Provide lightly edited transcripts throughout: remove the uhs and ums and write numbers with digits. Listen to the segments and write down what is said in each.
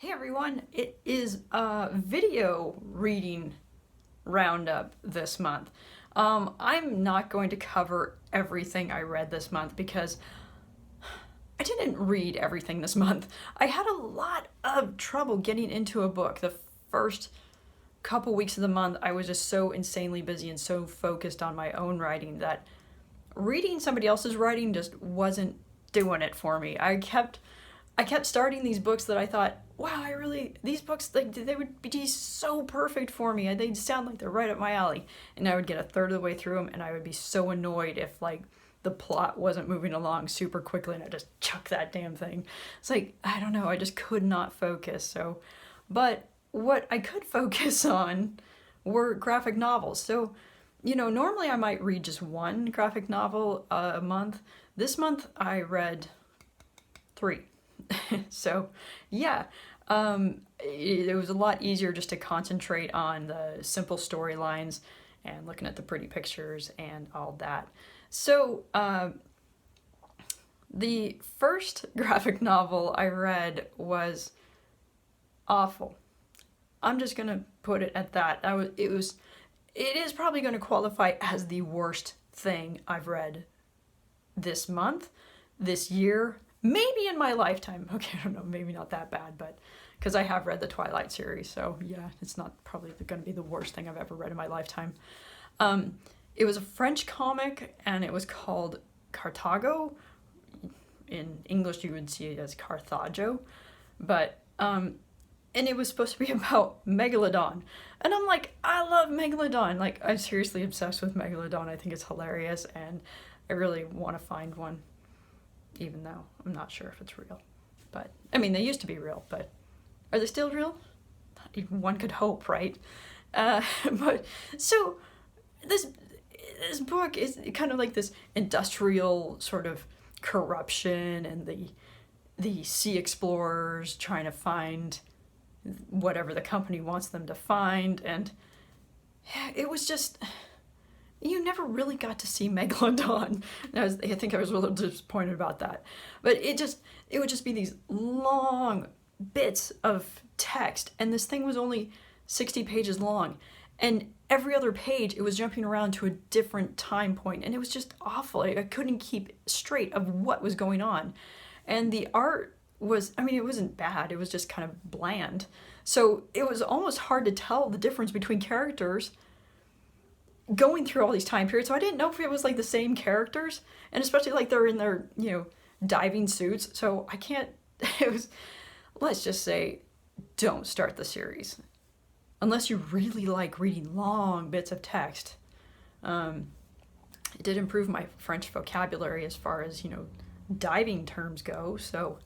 Hey everyone, it is a video reading roundup this month. I'm not going to cover everything I read this month because I didn't read everything this month. I had a lot of trouble getting into a book. The first couple weeks of the month, I was just so insanely busy and so focused on my own writing that reading somebody else's writing just wasn't doing it for me. I kept starting these books that I thought, wow, these books, they would be so perfect for me. They'd sound like they're right up my alley. And I would get a third of the way through them and I would be so annoyed if the plot wasn't moving along super quickly and I just chuck that damn thing. It's like, I don't know, I just could not focus. But what I could focus on were graphic novels. So, normally I might read just one graphic novel a month. This month I read 3. So, yeah, it was a lot easier just to concentrate on the simple storylines and looking at the pretty pictures and all that. So, the first graphic novel I read was awful. I'm just gonna put it at that. It is probably going to qualify as the worst thing I've read this month, this year, maybe in my lifetime. Okay, I don't know, maybe not that bad, but because I have read the Twilight series, so yeah, it's not probably going to be the worst thing I've ever read in my lifetime. It was a French comic, and it was called Carthago. In English, you would see it as Carthago, but and it was supposed to be about Megalodon. And I'm like, I love Megalodon. Like, I'm seriously obsessed with Megalodon. I think it's hilarious, and I really want to find one, even though I'm not sure if it's real. But, I mean, they used to be real, but are they still real? Even one could hope, right? But, so, this book is kind of like this industrial sort of corruption, and the sea explorers trying to find whatever the company wants them to find, and it was just, you never really got to see Megalodon. I think I was a little disappointed about that, but it would just be these long bits of text, and this thing was only 60 pages long, and every other page it was jumping around to a different time point, and it was just awful. I couldn't keep straight of what was going on, and the art was, I mean, it wasn't bad, it was just kind of bland. So it was almost hard to tell the difference between characters going through all these time periods. So I didn't know if it was like the same characters, and especially like they're in their, diving suits. So I can't, it was, let's just say, don't start the series. Unless you really like reading long bits of text. It did improve my French vocabulary as far as, diving terms go, so.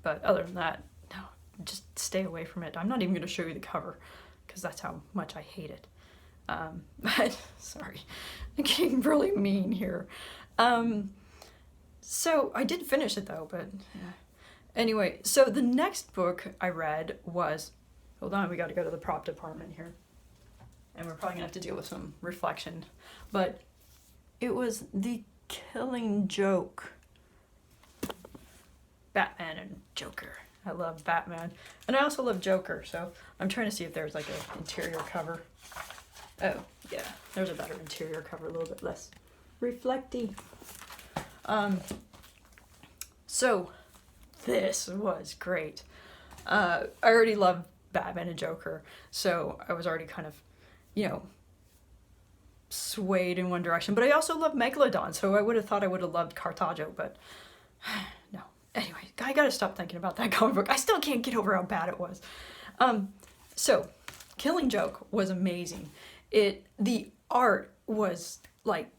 But other than that, no, just stay away from it. I'm not even going to show you the cover, because that's how much I hate it. But, sorry, I'm getting really mean here. So, I did finish it though, but, yeah. Anyway, so the next book I read was, hold on, we got to go to the prop department here. And we're probably going to have to deal with some reflection. But it was The Killing Joke. Batman and Joker. I love Batman. And I also love Joker, so I'm trying to see if there's like an interior cover. Oh, yeah, there's a better interior cover, a little bit less reflecty. So, this was great. I already love Batman and Joker, so I was already kind of, swayed in one direction. But I also love Megalodon, so I would have thought I would have loved Carthago, but no. Anyway, I gotta stop thinking about that comic book. I still can't get over how bad it was. So, Killing Joke was amazing. The art was like,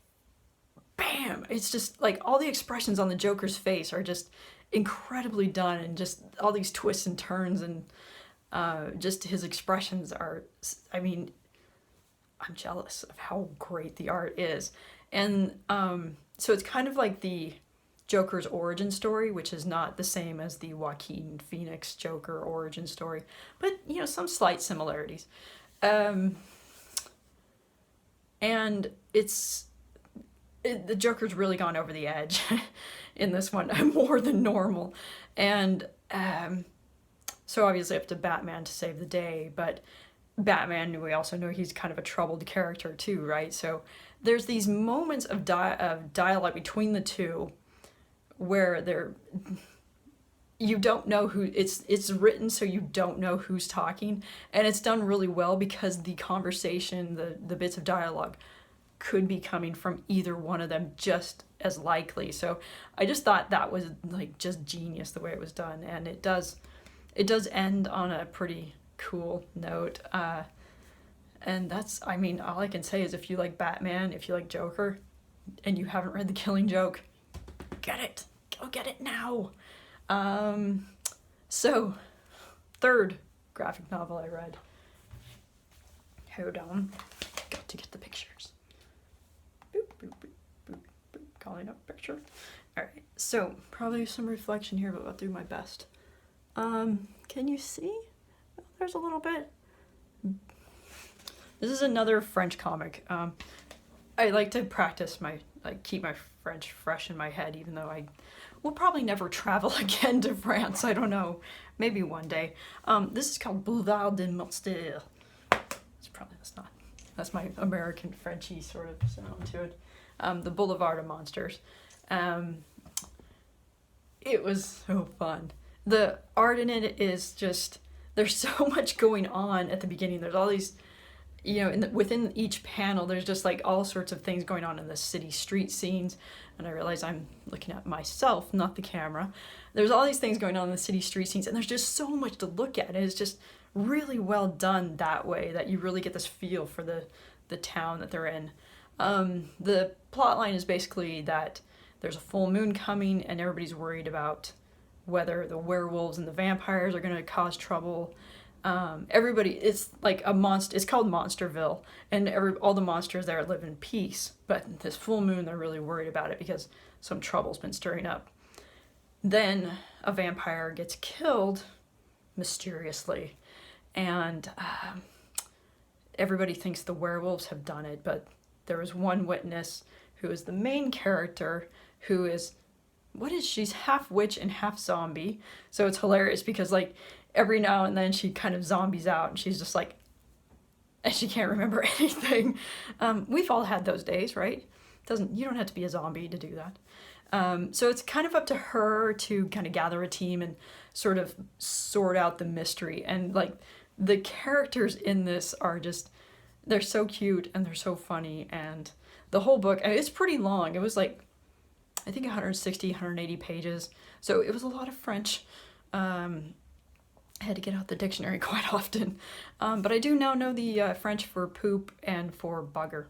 bam! It's just like all the expressions on the Joker's face are just incredibly done, and just all these twists and turns, and just his expressions are, I mean, I'm jealous of how great the art is. And so it's kind of like the Joker's origin story, which is not the same as the Joaquin Phoenix Joker origin story, but some slight similarities. And the Joker's really gone over the edge in this one, more than normal. And So obviously up to Batman to save the day, but Batman, we also know he's kind of a troubled character too, right? So there's these moments of dialogue between the two where you don't know who it's written, so you don't know who's talking, and it's done really well because the conversation, the bits of dialogue could be coming from either one of them just as likely. So I just thought that was like just genius the way it was done, and it does end on a pretty cool note. And that's, I mean, all I can say is if you like Batman, if you like Joker, and you haven't read The Killing Joke, get it. Go get it now. So, third graphic novel I read. Hold on. Got to get the pictures. Boop, boop, boop, boop, boop. Calling up picture. Alright, so probably some reflection here, but I'll do my best. Can you see? Oh, there's a little bit. This is another French comic. I like to practice keep my French fresh in my head, even though I will probably never travel again to France. I don't know. Maybe one day. This is called Boulevard de Monstres. That's my American Frenchy sort of sound to it. The Boulevard of Monsters. It was so fun. The art in it is just, there's so much going on at the beginning. There's all these, within each panel, there's just like all sorts of things going on in the city street scenes. And I realize I'm looking at myself, not the camera. There's all these things going on in the city street scenes, and there's just so much to look at. And it's just really well done that way, that you really get this feel for the town that they're in. The plot line is basically that there's a full moon coming, and everybody's worried about whether the werewolves and the vampires are going to cause trouble. It's like a monster. It's called Monsterville, and all the monsters there live in peace. But this full moon, they're really worried about it because some trouble's been stirring up. Then a vampire gets killed mysteriously, and everybody thinks the werewolves have done it. But there was one witness who is the main character, who is, she's half witch and half zombie. So it's hilarious because like every now and then she kind of zombies out and she's just like, and she can't remember anything. We've all had those days, right? You don't have to be a zombie to do that. So it's kind of up to her to kind of gather a team and sort of sort out the mystery. And like the characters in this are just, they're so cute and they're so funny. And the whole book, it's pretty long. It was like, I think 160, 180 pages. So it was a lot of French. I had to get out the dictionary quite often. But I do now know the French for poop and for bugger.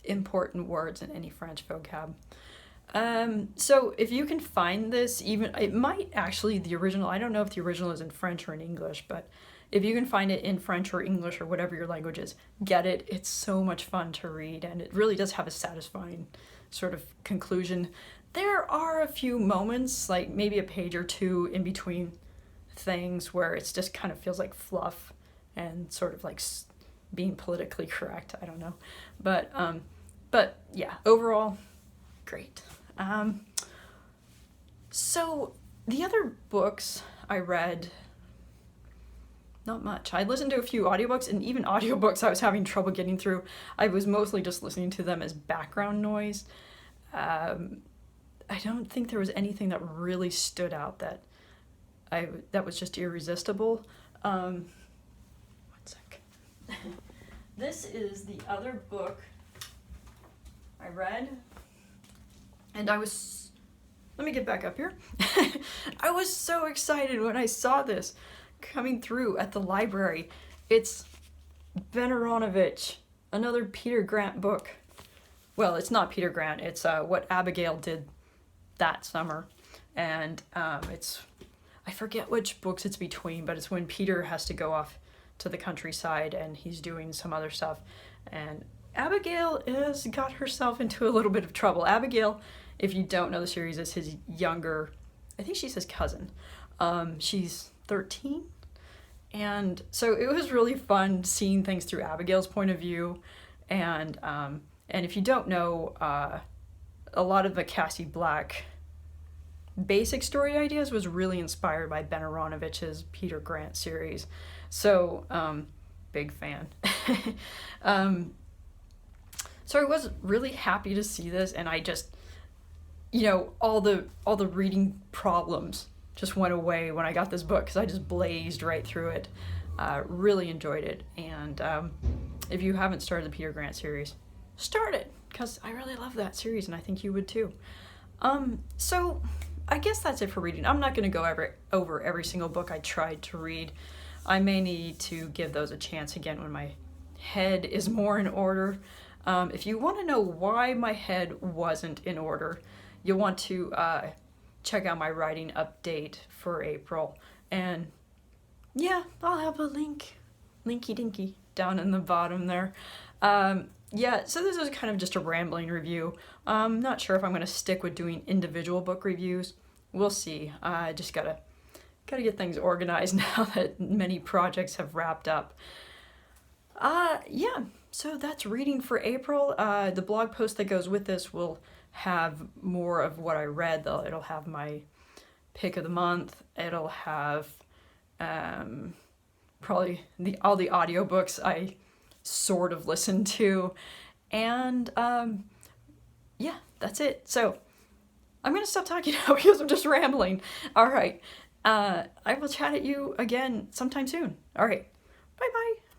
Important words in any French vocab. So if you can find this, it might actually, the original, I don't know if the original is in French or in English, but if you can find it in French or English or whatever your language is, get it. It's so much fun to read, and it really does have a satisfying sort of conclusion. There are a few moments, like maybe a page or two in between things, where it's just kind of feels like fluff and sort of like being politically correct. I don't know, but yeah, overall, great. So the other books I read, not much. I listened to a few audiobooks, and even audiobooks I was having trouble getting through. I was mostly just listening to them as background noise. I don't think there was anything that really stood out that was just irresistible. One sec. This is the other book I read, and let me get back up here. I was so excited when I saw this coming through at the library. It's Ben Aronovich, another Peter Grant book. Well, it's not Peter Grant, it's what Abigail did that summer. And I forget which books it's between, but it's when Peter has to go off to the countryside and he's doing some other stuff. And Abigail has got herself into a little bit of trouble. Abigail, if you don't know the series, is his younger, I think she's his cousin. She's 13. And so it was really fun seeing things through Abigail's point of view. And if you don't know, a lot of the Cassie Black basic story ideas was really inspired by Ben Aronovich's Peter Grant series. So, big fan. So I was really happy to see this, and I just, all the reading problems just went away when I got this book, because I just blazed right through it. Really enjoyed it, and if you haven't started the Peter Grant series, start it, because I really love that series, and I think you would too. So I guess that's it for reading. I'm not going to go over every single book I tried to read. I may need to give those a chance again when my head is more in order. If you want to know why my head wasn't in order, you'll want to check out my writing update for April. And yeah, I'll have a linky dinky, down in the bottom there. Yeah, so this is kind of just a rambling review. I'm not sure if I'm going to stick with doing individual book reviews. We'll see. I just gotta get things organized now that many projects have wrapped up. Yeah, so that's reading for April. The blog post that goes with this will have more of what I read, though. It'll have my pick of the month. It'll have probably all the audiobooks I sort of listened to. And yeah, that's it. So I'm going to stop talking now because I'm just rambling. All right. I will chat at you again sometime soon. All right. Bye-bye.